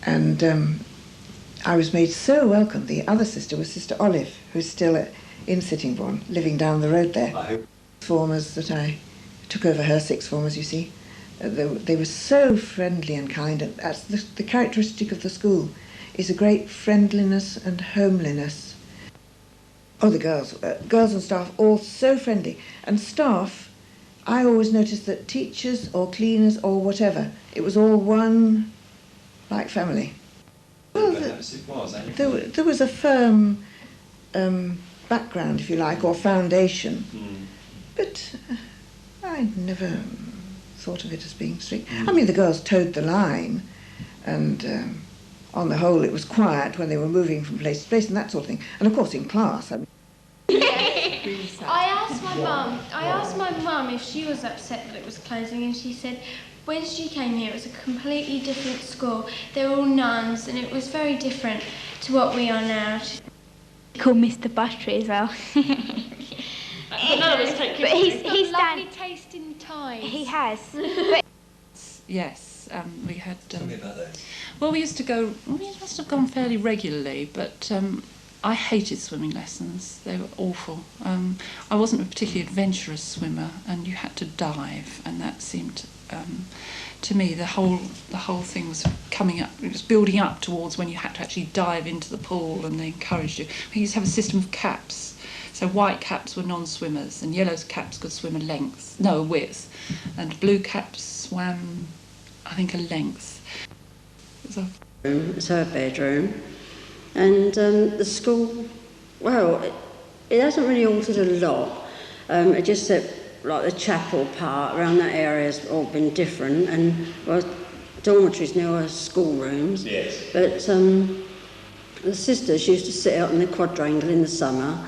And I was made so welcome. The other sister was Sister Olive, who's still in Sittingbourne, living down the road there. Formers that I took over her sixth formers, you see. They were so friendly and kind, and that's the characteristic of the school, is a great friendliness and homeliness. Oh, the girls and staff, all so friendly. And staff, I always noticed that teachers or cleaners or whatever, it was all one, like family. Well, there was a firm background, if you like, or foundation, but I never thought of it as being strict. I mean, the girls towed the line, and on the whole it was quiet when they were moving from place to place and that sort of thing. And of course in class, I mean, I asked my mum if she was upset that it was closing, and she said when she came here it was a completely different school. They were all nuns and it was very different to what we are now. Called Mr. Buttery as well. But none of us take but he's lovely taste in ties. He has. Yes, we had... Tell me about those. Well, we used to go... We must have gone fairly regularly, but I hated swimming lessons. They were awful. I wasn't a particularly adventurous swimmer, and you had to dive, and that seemed... to me, the whole thing was coming up. It was building up towards when you had to actually dive into the pool, and they encouraged you. We used to have a system of caps. So white caps were non-swimmers, and yellow caps could swim a width, and blue caps swam, I think, a length. It's her bedroom, and the school. Well, it hasn't really altered a lot. It just that, like the chapel part around that area has all been different, and well, dormitories now are schoolrooms. Yes. But the sisters used to sit out in the quadrangle in the summer,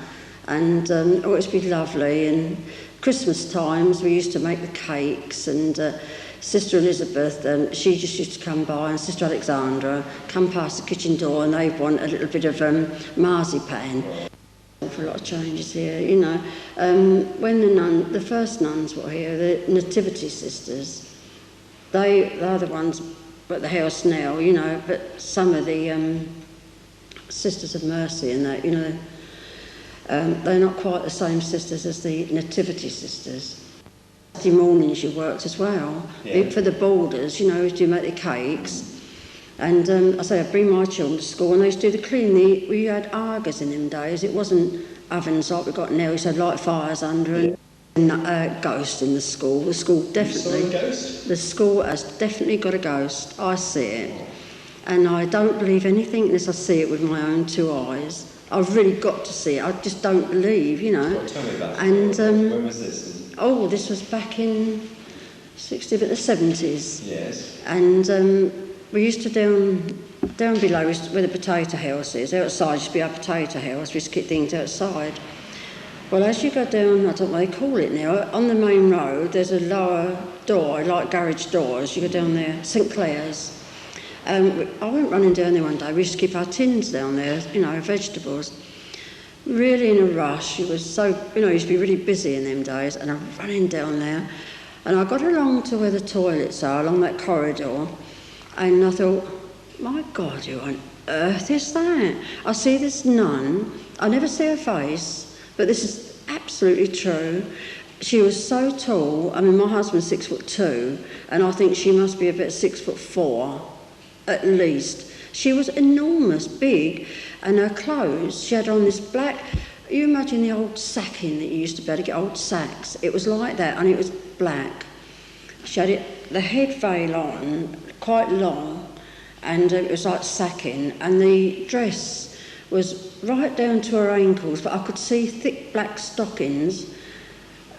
and it used to be lovely. And Christmas times we used to make the cakes, and Sister Elizabeth, she just used to come by, and Sister Alexandra come past the kitchen door, and they'd want a little bit of marzipan. For a lot of changes here, you know. When the first nuns were here, the Nativity sisters, they're the ones at the house now, you know, but some of the Sisters of Mercy and that, you know, they're not quite the same sisters as the Nativity sisters. Saturday mornings you worked as well, for the boarders, you know, you make the cakes. And I'd bring my children to school, and they used to do the cleaning. We had Argas in them days. It wasn't ovens like we've got now. We used to have light fires under, and a ghost in the school. The school definitely... You saw a ghost? The school has definitely got a ghost. I see it. And I don't believe anything unless I see it with my own two eyes. I've really got to see it. I just don't believe, you know. Well, tell me about it. And, when was this? Oh, this was back in the 70s. Yes. And... we used to down below where the potato house is. Outside used to be our potato house. We used to keep things outside. Well, as you go down, I don't know what they call it now, on the main road, there's a lower door, like garage doors. You go down there, St Clair's. I went running down there one day. We used to keep our tins down there, you know, vegetables. Really in a rush. It was so, you know, it used to be really busy in them days. And I'm running down there. And I got along to where the toilets are, along that corridor. And I thought, my God, who on earth is that? I see this nun, I never see her face, but this is absolutely true. She was so tall. I mean, my husband's 6'2", and I think she must be about 6'4", at least. She was enormous, big, and her clothes, she had on this black, you imagine the old sacking that you used to be able to get, old sacks. It was like that, and it was black. She had the head veil on, quite long, and it was like sacking, and the dress was right down to her ankles, but I could see thick black stockings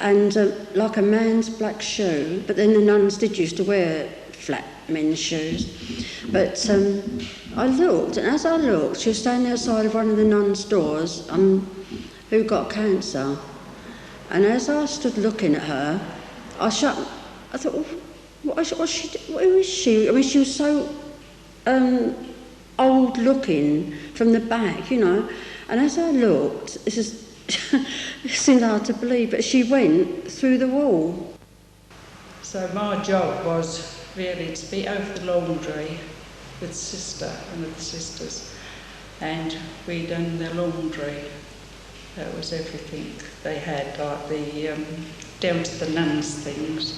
and like a man's black shoe, but then the nuns did used to wear flat men's shoes. But I looked, and as I looked, she was standing outside of one of the nuns' doors who got cancer, and as I stood looking at her, I thought, who is she? I mean, she was so old-looking from the back, you know. And as I looked, it seemed hard to believe, but she went through the wall. So my job was really to be over the laundry with one of the sisters, and we done their laundry. That was everything they had, like the down to the nuns things.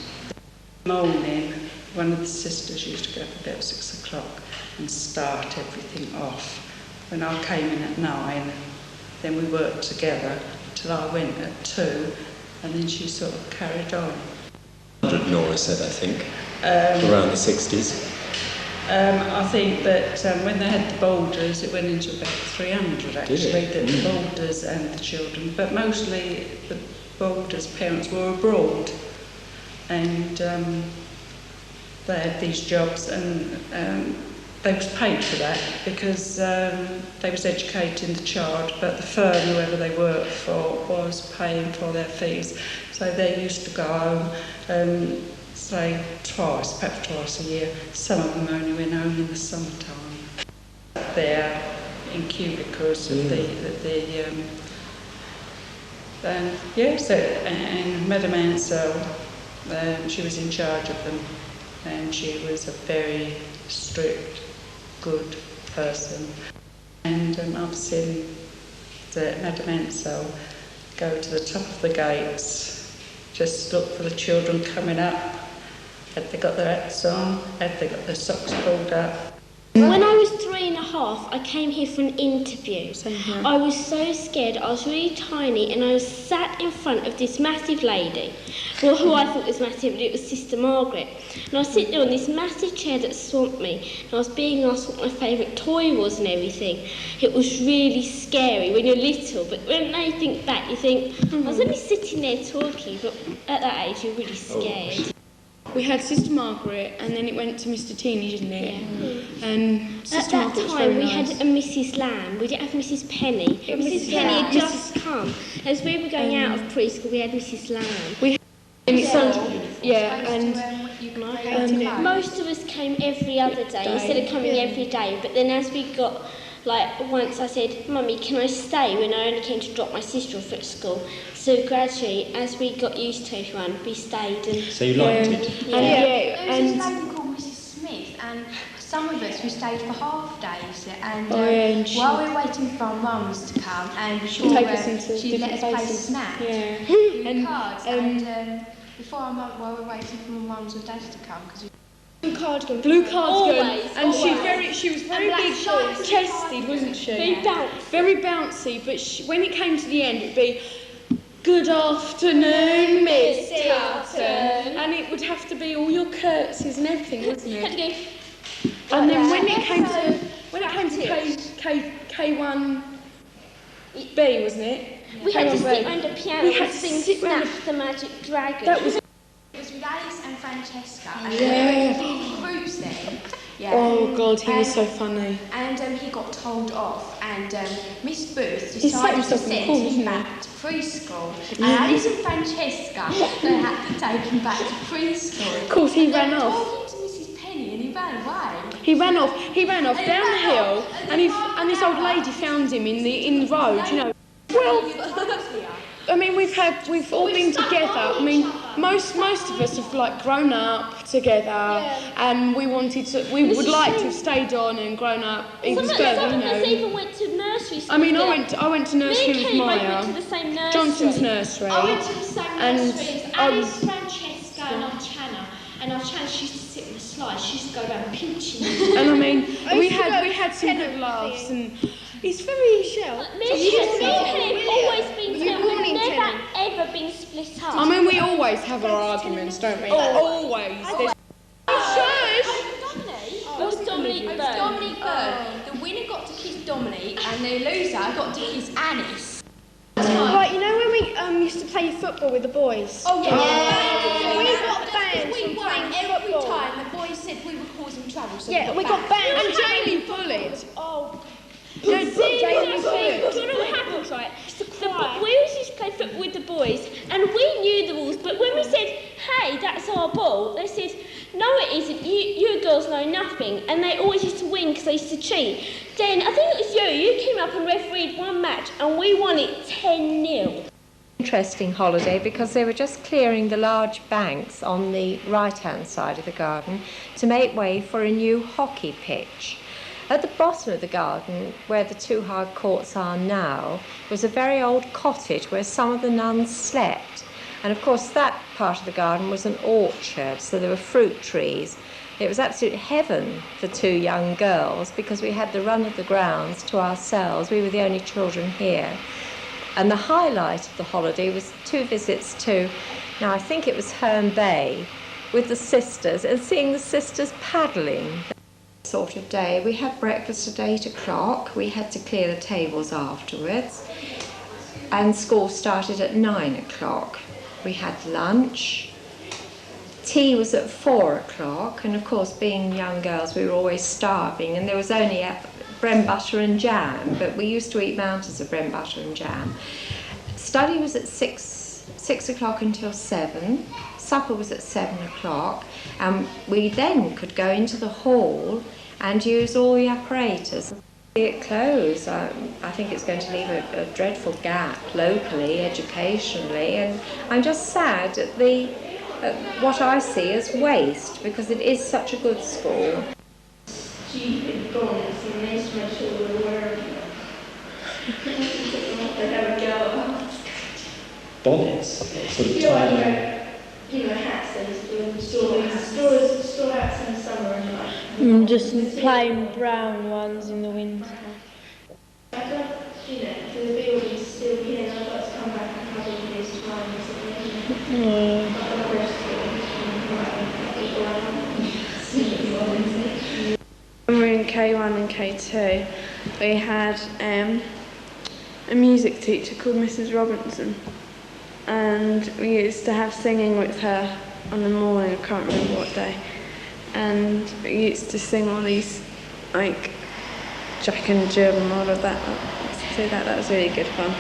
Morning, one of the sisters used to go up about 6 o'clock and start everything off. When I came in at 9, then we worked together till I went at 2, and then she sort of carried on. Nora said, I think, around the 60s. I think that when they had the boulders, it went into about 300 actually, the boulders and the children, but mostly the boulders' parents were abroad, and they had these jobs, and they was paid for that because they was educating the child, but the firm, whoever they worked for, was paying for their fees. So they used to go home, say perhaps twice a year. Some of them only went home in the summertime. There in cubicles of and Madame Ansell, she was in charge of them, and she was a very strict, good person. And I've seen Madame Ansell go to the top of the gates, just look for the children coming up. Had they got their hats on? Had they got their socks pulled up? When I was 3.5, I came here for an interview. I was so scared. I was really tiny, and I was sat in front of this massive lady, well, who I thought was massive, but it was Sister Margaret. And I was sitting there on this massive chair that swamped me, and I was being asked what my favourite toy was and everything. It was really scary when you're little, but when I think back, you think, I was only sitting there talking, but at that age, you're really scared. We had Sister Margaret, and then it went to Mr. Teeny, didn't it? Yeah. And Sister at that Margaret time, we nice. had a Mrs. Lamb. We didn't have Mrs. Penny. Mrs. Penny had just come. As we were going out of preschool, we had Mrs. Lamb. Most of us came every other day instead of coming every day. But then as we got, once I said, Mummy, can I stay? When I only came to drop my sister off at school. So gradually, as we got used to everyone, we stayed. And so you liked it? There was this lady called Mrs. Smith, and some of us, we stayed for half days, and while we were waiting for our mums to come, and she'd let us play snap, cards, and before while we were waiting for my mums or daddy to come, because Blue cardigan, Always, and she was very big, chested, wasn't she? Very bouncy, but when it came to the end, it'd be, good afternoon, Miss Tartan, and it would have to be all your curtsies and everything, wasn't it? And then when it came to K1B, wasn't it? We had to sit around the piano and sing Snap the Magic Dragon. it was with Alice and Francesca, and they were in groups then. Yeah. Oh God, he was so funny. And he got told off, and Miss Booth decided to send him back to preschool. And Alice and Francesca, they had to take him back to preschool. Of course, he ran off. Talking to Mrs. Penny, and he ran away. He ran off down the hill, and this old lady found him in the road, you know. Well, I mean, we've all been together. I mean, most of us have grown up together, and we would like to have stayed on and grown up even further. Some of us even went to nursery school. I mean, I went to nursery with Maya. We went to the same nursery. Johnson's nursery. I went to the same nursery as Alice, Francesca, and our Channa. And our Channa, she used to sit in the slides. She used to go around pinching them. And I mean, we had some good laughs, and he's very shell. Me and him have always been together. We've never ever been split up. I mean, we always have our arguments, don't we? Always. It was Dominique Byrne. The winner got to kiss Dominique, and the loser got to kiss Alice. Right, you know when we used to play football with the boys? Oh yeah. We got banned from playing every football. time. The boys said we were causing trouble. So Yeah, we got banned. And Jamie bullied. Oh. Do you know what happened, right? We used to play football with the boys, and we knew the rules, but when we said, hey, that's our ball, they said, no it isn't, you girls know nothing, and they always used to win because they used to cheat. Then, I think it was you came up and refereed one match, and we won it 10-0. Interesting holiday because they were just clearing the large banks on the right-hand side of the garden to make way for a new hockey pitch. At the bottom of the garden, where the two hard courts are now, was a very old cottage where some of the nuns slept. And of course that part of the garden was an orchard, so there were fruit trees. It was absolute heaven for two young girls because we had the run of the grounds to ourselves. We were the only children here. And the highlight of the holiday was 2 visits to, now I think it was Herne Bay, with the sisters, and seeing the sisters paddling. Sort of day. We had breakfast at 8 o'clock. We had to clear the tables afterwards. And school started at 9 o'clock. We had lunch. Tea was at 4 o'clock, and of course, being young girls, we were always starving, and there was only bread and butter and jam, but we used to eat mountains of bread and butter and jam. Study was at 6 o'clock until 7. Supper was at 7 o'clock, and we then could go into the hall and use all the apparatus. It closed. I think it's going to leave a dreadful gap locally, educationally, and I'm just sad at what I see as waste, because it is such a good school. Stupid bonnets and this much all the world. They have a go. Bonnets? Sort of tiny. You know, hats and straw hats in the summer and like. Just plain brown ones in the winter. I'd love, for the buildings still here, and I'd like to come back and have all this time or something. When we were in K1 and K2, we had a music teacher called Mrs. Robinson, and we used to have singing with her on the morning, I can't remember what day, and we used to sing all these, like, Jack and Jill and all of that. So that was really good fun.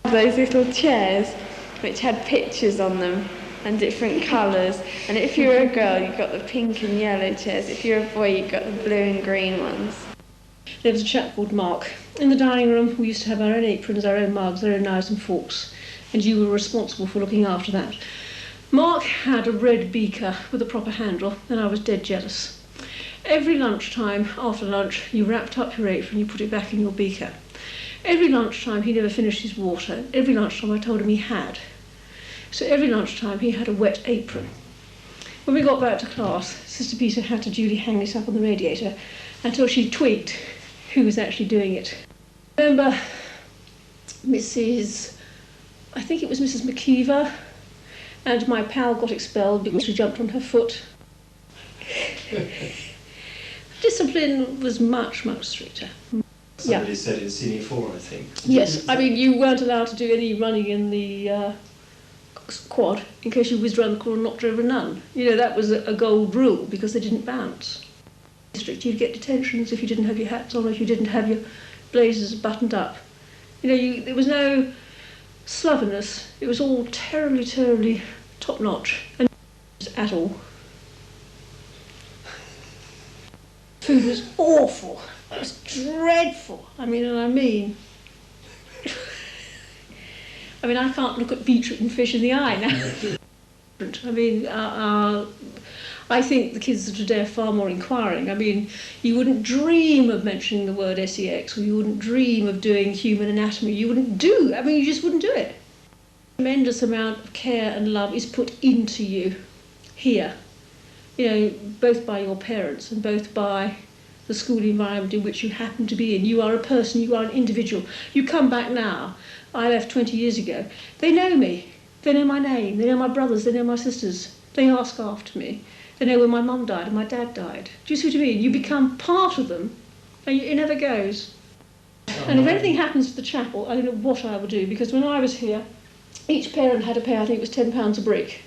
Those little chairs which had pictures on them and different colours, and if you were a girl you got the pink and yellow chairs, if you were a boy you got the blue and green ones. There was a chap called Mark. In the dining room we used to have our own aprons, our own mugs, our own knives and forks, and you were responsible for looking after that. Mark had a red beaker with a proper handle, and I was dead jealous. Every lunchtime, after lunch, you wrapped up your apron, you put it back in your beaker. Every lunchtime he never finished his water. Every lunchtime I told him he had. So every lunchtime he had a wet apron. When we got back to class, Sister Peter had to duly hang this up on the radiator until she twigged who was actually doing it. I remember I think it was Mrs. McKeever, and my pal got expelled because she jumped on her foot. Discipline was much, much stricter. Somebody said in Senior 4, I think. Yes, I mean, you weren't allowed to do any running in the quad in case you whizzed around the corner and knocked over a nun. You know, that was a gold rule because they didn't bounce. You'd get detentions if you didn't have your hats on, or if you didn't have your blazers buttoned up. You know, there was no slovenliness. It was all terribly, terribly top-notch, and at all. Food was awful. It was dreadful. I mean, I can't look at beetroot and fish in the eye now. I mean, I think the kids of today are far more inquiring. I mean, you wouldn't dream of mentioning the word sex, or you wouldn't dream of doing human anatomy. You just wouldn't do it. A tremendous amount of care and love is put into you here, you know, both by your parents and both by the school environment in which you happen to be in. You are a person, you are an individual. You come back now. I left 20 years ago. They know me. They know my name. They know my brothers. They know my sisters. They ask after me. They know when my mum died and my dad died. Do you see what I mean? You become part of them, and it never goes. And if anything happens to the chapel, I don't know what I will do, because when I was here, each parent had to pay, I think it was £10 a brick.